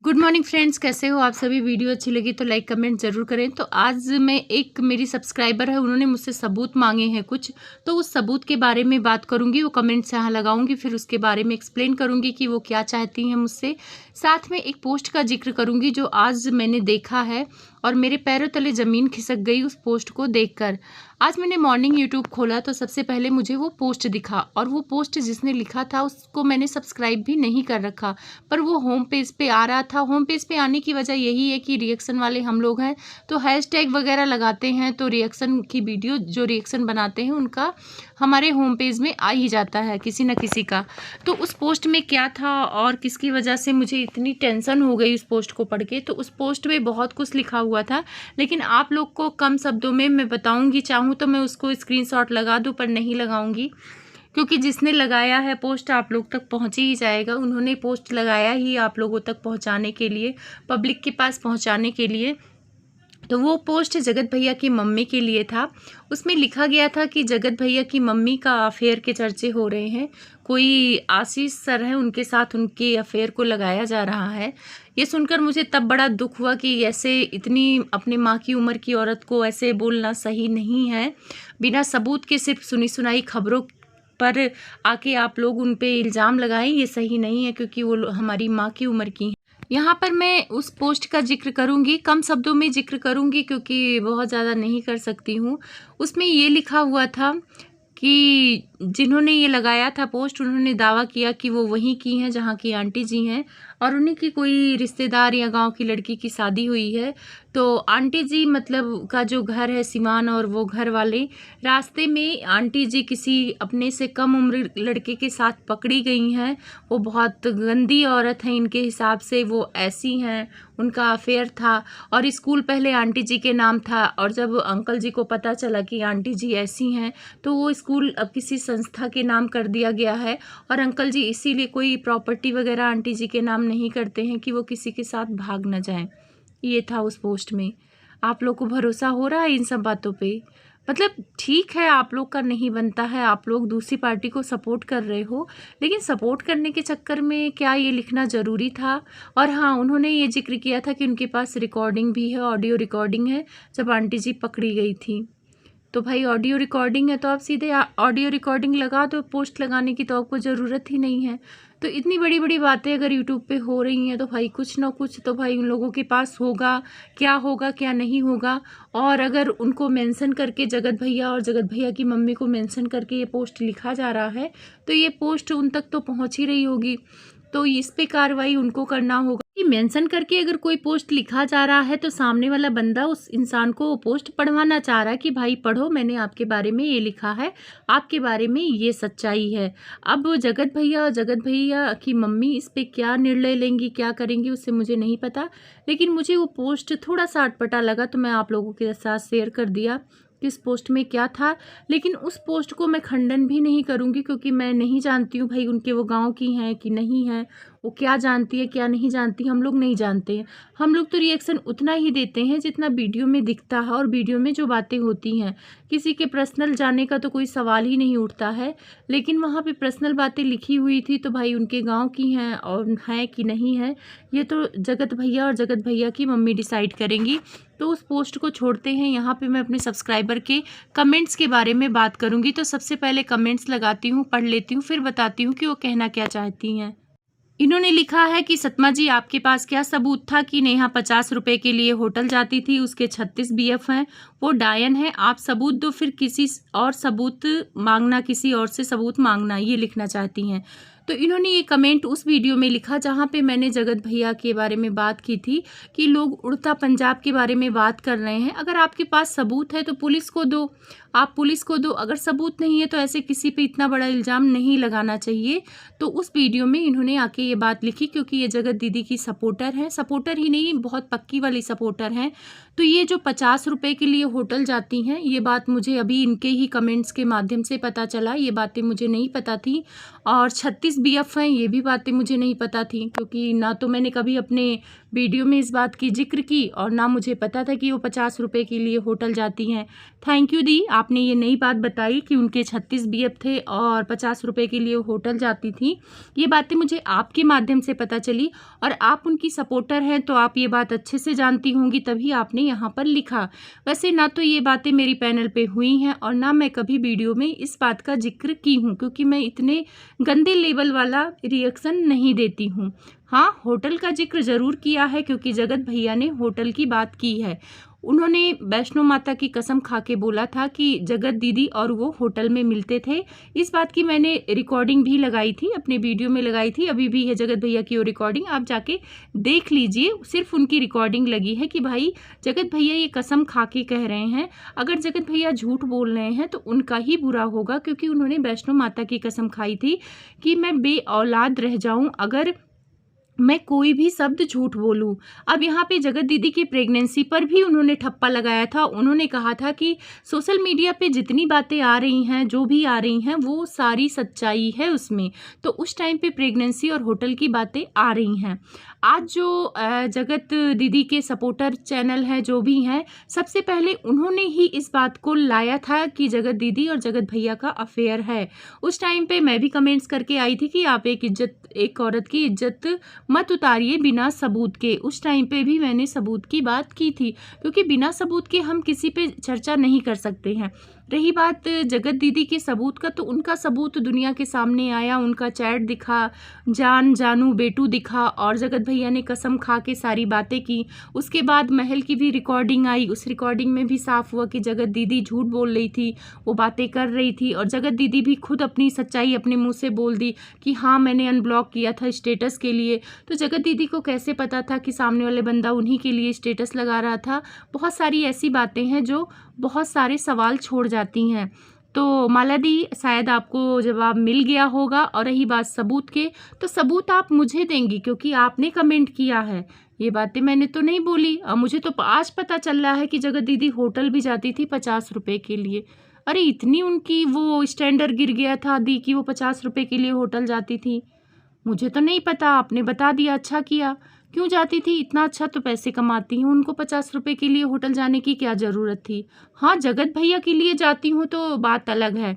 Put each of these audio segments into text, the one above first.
Good morning friends, कैसे हो आप सभी। वीडियो अच्छी लगी तो लाइक कमेंट ज़रूर करें। तो आज मैं एक मेरी सब्सक्राइबर है, उन्होंने मुझसे सबूत मांगे हैं कुछ, तो उस सबूत के बारे में बात करूंगी। वो कमेंट्स यहाँ लगाऊंगी, फिर उसके बारे में एक्सप्लेन करूंगी कि वो क्या चाहती हैं मुझसे। साथ में एक पोस्ट का जिक्र करूंगी जो आज मैंने देखा है और मेरे पैरों तले ज़मीन खिसक गई उस पोस्ट को देखकर। आज मैंने मॉर्निंग यूट्यूब खोला तो सबसे पहले मुझे वो पोस्ट दिखा, और वो पोस्ट जिसने लिखा था उसको मैंने सब्सक्राइब भी नहीं कर रखा, पर वो होम पेज पे आ रहा था। होम पेज पे आने की वजह यही है कि रिएक्शन वाले हम लोग हैं, तो हैशटैग वगैरह लगाते हैं, तो रिएक्शन की वीडियो जो रिएक्शन बनाते हैं उनका हमारे होम पेज में आ ही जाता है किसी न किसी का। तो उस पोस्ट में क्या था और किसकी वजह से मुझे इतनी टेंशन हो गई उस पोस्ट को पढ़ के, तो उस पोस्ट में बहुत कुछ लिखा हुआ था, लेकिन आप लोग को कम शब्दों में मैं बताऊंगी। चाहूँ तो मैं उसको स्क्रीनशॉट लगा दूं, पर नहीं लगाऊंगी, क्योंकि जिसने लगाया है पोस्ट आप लोग तक पहुंच ही जाएगा। उन्होंने पोस्ट लगाया ही आप लोगों तक पहुंचाने के लिए, पब्लिक के पास पहुंचाने के लिए। तो वो पोस्ट जगत भैया की मम्मी के लिए था। उसमें लिखा गया था कि जगत भैया की मम्मी का अफेयर के चर्चे हो रहे हैं, कोई आशीष सर है उनके साथ उनके अफेयर को लगाया जा रहा है। ये सुनकर मुझे तब बड़ा दुख हुआ कि ऐसे इतनी अपनी माँ की उम्र की औरत को ऐसे बोलना सही नहीं है। बिना सबूत के सिर्फ सुनी सुनाई खबरों पर आके आप लोग उन पे इल्ज़ाम लगाएं, ये सही नहीं है, क्योंकि वो हमारी माँ की उम्र की हैं। यहाँ पर मैं उस पोस्ट का जिक्र करूँगी, कम शब्दों में जिक्र करूँगी क्योंकि बहुत ज़्यादा नहीं कर सकती हूँ। उसमें ये लिखा हुआ था कि जिन्होंने ये लगाया था पोस्ट, उन्होंने दावा किया कि वो वहीं की हैं जहाँ की आंटी जी हैं, और उन्हीं की कोई रिश्तेदार या गांव की लड़की की शादी हुई है। तो आंटी जी मतलब का जो घर है सिवान, और वो घर वाले रास्ते में आंटी जी किसी अपने से कम उम्र लड़के के साथ पकड़ी गई हैं। वो बहुत गंदी औरत हैं इनके हिसाब से, वो ऐसी हैं, उनका अफेयर था, और स्कूल पहले आंटी जी के नाम था, और जब अंकल जी को पता चला कि आंटी जी ऐसी हैं तो वो स्कूल अब किसी संस्था के नाम कर दिया गया है। और अंकल जी इसीलिए कोई प्रॉपर्टी वगैरह आंटी जी के नाम नहीं करते हैं कि वो किसी के साथ भाग न जाएं। ये था उस पोस्ट में। आप लोग को भरोसा हो रहा है इन सब बातों पे? मतलब ठीक है, आप लोग का नहीं बनता है, आप लोग दूसरी पार्टी को सपोर्ट कर रहे हो, लेकिन सपोर्ट करने के चक्कर में क्या ये लिखना ज़रूरी था? और हाँ, उन्होंने ये जिक्र किया था कि उनके पास रिकॉर्डिंग भी है, ऑडियो रिकॉर्डिंग है जब आंटी जी पकड़ी गई थी। तो भाई ऑडियो रिकॉर्डिंग है तो आप सीधे ऑडियो रिकॉर्डिंग लगा दो, पोस्ट लगाने की तो आपको ज़रूरत ही नहीं है। तो इतनी बड़ी बड़ी बातें अगर यूट्यूब पे हो रही हैं तो भाई कुछ ना कुछ तो भाई उन लोगों के पास होगा क्या नहीं होगा। और अगर उनको मेंशन करके जगत भैया और जगत भैया की मम्मी को मेंशन करके ये पोस्ट लिखा जा रहा है, तो ये पोस्ट उन तक तो पहुंच ही रही होगी, तो इस पे कार्रवाई उनको करना होगा। कि मेंशन करके अगर कोई पोस्ट लिखा जा रहा है तो सामने वाला बंदा उस इंसान को वो पोस्ट पढ़वाना चाह रहा है कि भाई पढ़ो, मैंने आपके बारे में ये लिखा है, आपके बारे में ये सच्चाई है। अब जगत भैया और जगत भैया की मम्मी इस पे क्या निर्णय लेंगी, क्या करेंगी, उससे मुझे नहीं पता, लेकिन मुझे वो पोस्ट थोड़ा सा अटपटा लगा तो मैं आप लोगों के साथ शेयर कर दिया कि इस पोस्ट में क्या था। लेकिन उस पोस्ट को मैं खंडन भी नहीं करूँगी, क्योंकि मैं नहीं जानती हूँ भाई उनके वो गांव की हैं कि नहीं है, वो क्या जानती है क्या नहीं जानती, हम लोग नहीं जानते हैं। हम लोग तो रिएक्शन उतना ही देते हैं जितना वीडियो में दिखता है और वीडियो में जो बातें होती हैं। किसी के पर्सनल जाने का तो कोई सवाल ही नहीं उठता है, लेकिन वहाँ पे पर्सनल बातें लिखी हुई थी तो भाई उनके गाँव की हैं और हैं कि नहीं है, ये तो जगत भैया और जगत भैया की मम्मी डिसाइड करेंगी। तो उस पोस्ट को छोड़ते हैं। यहाँ पे मैं अपने सब्सक्राइबर के कमेंट्स के बारे में बात करूँगी। तो सबसे पहले कमेंट्स लगाती हूँ, पढ़ लेती हूँ, फिर बताती हूँ कि वो कहना क्या चाहती हैं। इन्होंने लिखा है कि सतमा जी, आपके पास क्या सबूत था कि नेहा 50 रुपए के लिए होटल जाती थी, उसके 36 बीएफ हैं, वो डायन है, आप सबूत दो, फिर किसी और सबूत मांगना, किसी और से सबूत मांगना, ये लिखना चाहती हैं। तो इन्होंने ये कमेंट उस वीडियो में लिखा जहाँ पे मैंने जगत भैया के बारे में बात की थी कि लोग उड़ता पंजाब के बारे में बात कर रहे हैं। अगर आपके पास सबूत है तो पुलिस को दो, आप पुलिस को दो। अगर सबूत नहीं है तो ऐसे किसी पे इतना बड़ा इल्ज़ाम नहीं लगाना चाहिए। तो उस वीडियो में इन्होंने आके ये बात लिखी, क्योंकि ये जगत दीदी की सपोर्टर हैं, सपोर्टर ही नहीं बहुत पक्की वाली सपोर्टर हैं। तो ये जो 50 रुपए के लिए होटल जाती हैं, ये बात मुझे अभी इनके ही कमेंट्स के माध्यम से पता चला, ये बातें मुझे नहीं पता थी। और 36 बीएफ हैं, ये भी बातें मुझे नहीं पता थी, क्योंकि ना तो मैंने कभी अपने वीडियो में इस बात की जिक्र की और ना मुझे पता था कि वो 50 रुपये के लिए होटल जाती हैं। थैंक यू दी, आपने ये नई बात बताई कि उनके 36 बीएफ थे और 50 रुपये के लिए होटल जाती थी। ये बातें मुझे आपके माध्यम से पता चली और आप उनकी सपोर्टर हैं तो आप ये बात अच्छे से जानती होंगी, तभी आपने यहाँ पर लिखा। वैसे ना तो ये बातें मेरी पैनल पे हुई हैं और ना मैं कभी वीडियो में इस बात का जिक्र की हूँ, क्योंकि मैं इतने गंदे लेवल वाला रिएक्शन नहीं देती हूँ। हाँ, होटल का जिक्र ज़रूर किया है, क्योंकि जगत भैया ने होटल की बात की है। उन्होंने वैष्णो माता की कसम खा के बोला था कि जगत दीदी और वो होटल में मिलते थे। इस बात की मैंने रिकॉर्डिंग भी लगाई थी, अपने वीडियो में लगाई थी, अभी भी है जगत भैया की वो रिकॉर्डिंग, आप जाके देख लीजिए। सिर्फ उनकी रिकॉर्डिंग लगी है कि भाई जगत भैया ये कसम खा के कह रहे हैं। अगर जगत भैया झूठ बोल रहे हैं तो उनका ही बुरा होगा, क्योंकि उन्होंने वैष्णो माता की कसम खाई थी कि मैं बेऔलाद रह जाऊं अगर मैं कोई भी शब्द झूठ बोलूं। अब यहाँ पे जगत दीदी की प्रेगनेंसी पर भी उन्होंने ठप्पा लगाया था। उन्होंने कहा था कि सोशल मीडिया पे जितनी बातें आ रही हैं, जो भी आ रही हैं, वो सारी सच्चाई है उसमें। तो उस टाइम पे प्रेगनेंसी और होटल की बातें आ रही हैं। आज जो जगत दीदी के सपोर्टर चैनल हैं, जो भी हैं, सबसे पहले उन्होंने ही इस बात को लाया था कि जगत दीदी और जगत भैया का अफेयर है। उस टाइम पे मैं भी कमेंट्स करके आई थी कि आप एक औरत की इज्जत मत उतारिए बिना सबूत के। उस टाइम पे भी मैंने सबूत की बात की थी, क्योंकि बिना सबूत के हम किसी पे चर्चा नहीं कर सकते हैं। रही बात जगत दीदी के सबूत का, तो उनका सबूत दुनिया के सामने आया, उनका चैट दिखा, जानू बेटू दिखा और जगत भैया ने कसम खा के सारी बातें की। उसके बाद महल की भी रिकॉर्डिंग आई, उस रिकॉर्डिंग में भी साफ हुआ कि जगत दीदी झूठ बोल रही थी, वो बातें कर रही थी और जगत दीदी भी खुद अपनी सच्चाई अपने मुंह से बोल दी कि हाँ मैंने अनब्लॉक किया था स्टेटस के लिए। तो जगत दीदी को कैसे पता था कि सामने वाले बंदा उन्हीं के लिए स्टेटस लगा रहा था। बहुत सारी ऐसी बातें हैं जो बहुत सारे सवाल छोड़ जाती हैं। तो माला दी, शायद आपको जवाब मिल गया होगा। और रही बात सबूत के, तो सबूत आप मुझे देंगी, क्योंकि आपने कमेंट किया है। ये बातें मैंने तो नहीं बोली। मुझे तो आज पता चल रहा है कि जगत दीदी होटल भी जाती थी 50 रुपये के लिए। अरे इतनी उनकी वो स्टैंडर्ड गिर गया था दी कि वो 50 रुपये के लिए होटल जाती थी। मुझे तो नहीं पता, आपने बता दिया, अच्छा किया। क्यों जाती थी? इतना अच्छा तो पैसे कमाती हूँ, उनको 50 रुपये के लिए होटल जाने की क्या ज़रूरत थी। हाँ, जगत भैया के लिए जाती हूँ तो बात अलग है।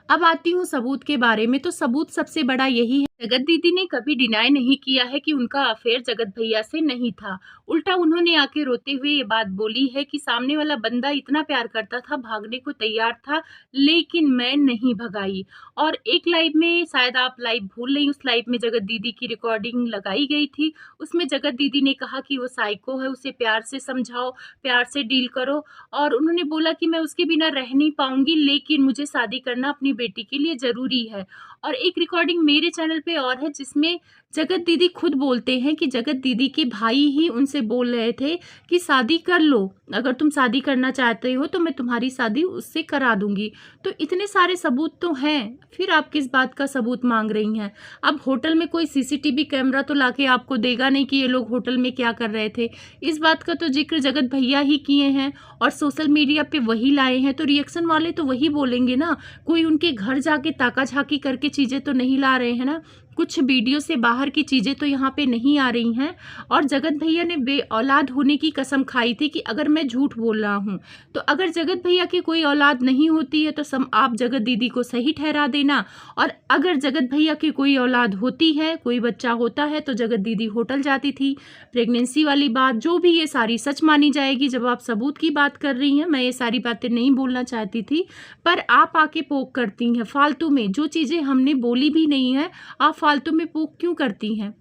अब आती हूँ सबूत के बारे में। तो सबूत सबसे बड़ा यही है, जगत दीदी ने कभी डिनाई नहीं किया है कि उनका अफेयर जगत भैया से नहीं था। उल्टा उन्होंने आके रोते हुए ये बात बोली है कि सामने वाला बंदा इतना प्यार करता था, भागने को तैयार था, लेकिन मैं नहीं भगाई। और एक लाइव में, शायद आप लाइव भूल रही, उस लाइव में जगत दीदी की रिकॉर्डिंग लगाई गई थी। उसमें जगत दीदी ने कहा कि वो साइको है, उसे प्यार से समझाओ, प्यार से डील करो। और उन्होंने बोला कि मैं उसके बिना रह नहीं पाऊंगी, लेकिन मुझे शादी करना अपनी बेटी के लिए ज़रूरी है। और एक रिकॉर्डिंग मेरे चैनल पे और है, जिसमें जगत दीदी खुद बोलते हैं कि जगत दीदी के भाई ही उनसे बोल रहे थे कि शादी कर लो, अगर तुम शादी करना चाहते हो तो मैं तुम्हारी शादी उससे करा दूंगी। तो इतने सारे सबूत तो हैं, फिर आप किस बात का सबूत मांग रही हैं? अब होटल में कोई सीसीटीवी कैमरा तो लाके आपको देगा नहीं कि ये लोग होटल में क्या कर रहे थे। इस बात का तो जिक्र जगत भैया ही किए हैं और सोशल मीडिया पे वही लाए हैं, तो रिएक्शन वाले तो वही बोलेंगे ना। कोई उनके घर जाके ताका झाकी करके चीज़ें तो नहीं ला रहे हैं ना, कुछ वीडियो से बाहर की चीज़ें तो यहाँ पे नहीं आ रही हैं। और जगत भैया ने बेऔलाद होने की कसम खाई थी कि अगर मैं झूठ बोल रहा हूँ, तो अगर जगत भैया की कोई औलाद नहीं होती है तो आप जगत दीदी को सही ठहरा देना, और अगर जगत भैया की कोई औलाद होती है, कोई बच्चा होता है, तो जगत दीदी होटल जाती थी। प्रेगनेंसी वाली बात जो भी, ये सारी सच मानी जाएगी। जब आप सबूत की बात कर रही हैं, मैं ये सारी बातें नहीं बोलना चाहती थी, पर आप आके पोक करती हैं फालतू में, जो चीज़ें हमने बोली भी नहीं है आप फालतू में पोक क्यों करती हैं?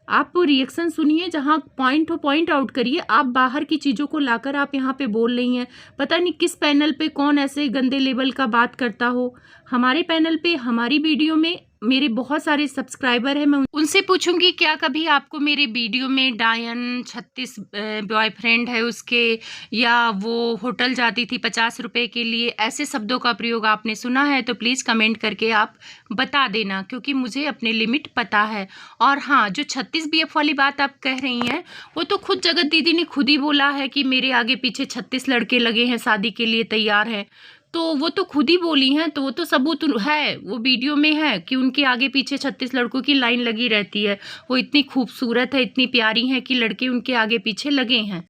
आप रिएक्शन सुनिए, जहाँ पॉइंट हो पॉइंट आउट करिए। आप बाहर की चीज़ों को लाकर आप यहाँ पे बोल रही हैं। पता नहीं किस पैनल पे कौन ऐसे गंदे लेवल का बात करता हो। हमारे पैनल पे, हमारी वीडियो में मेरे बहुत सारे सब्सक्राइबर हैं, मैं उनसे पूछूंगी क्या कभी आपको मेरे वीडियो में डायन 36 बॉयफ्रेंड है उसके, या वो होटल जाती थी 50 रुपये के लिए, ऐसे शब्दों का प्रयोग आपने सुना है? तो प्लीज़ कमेंट करके आप बता देना, क्योंकि मुझे अपने लिमिट पता है। और हाँ, जो 36 बीएफ वाली बात आप कह रही हैं, वो तो खुद जगत दीदी ने खुद ही बोला है कि मेरे आगे पीछे 36 लड़के लगे हैं, शादी के लिए तैयार हैं। तो वो तो खुद ही बोली हैं, तो वो तो सबूत है, वो वीडियो में है कि उनके आगे पीछे 36 लड़कों की लाइन लगी रहती है। वो इतनी खूबसूरत है, इतनी प्यारी हैं कि लड़के उनके आगे पीछे लगे हैं।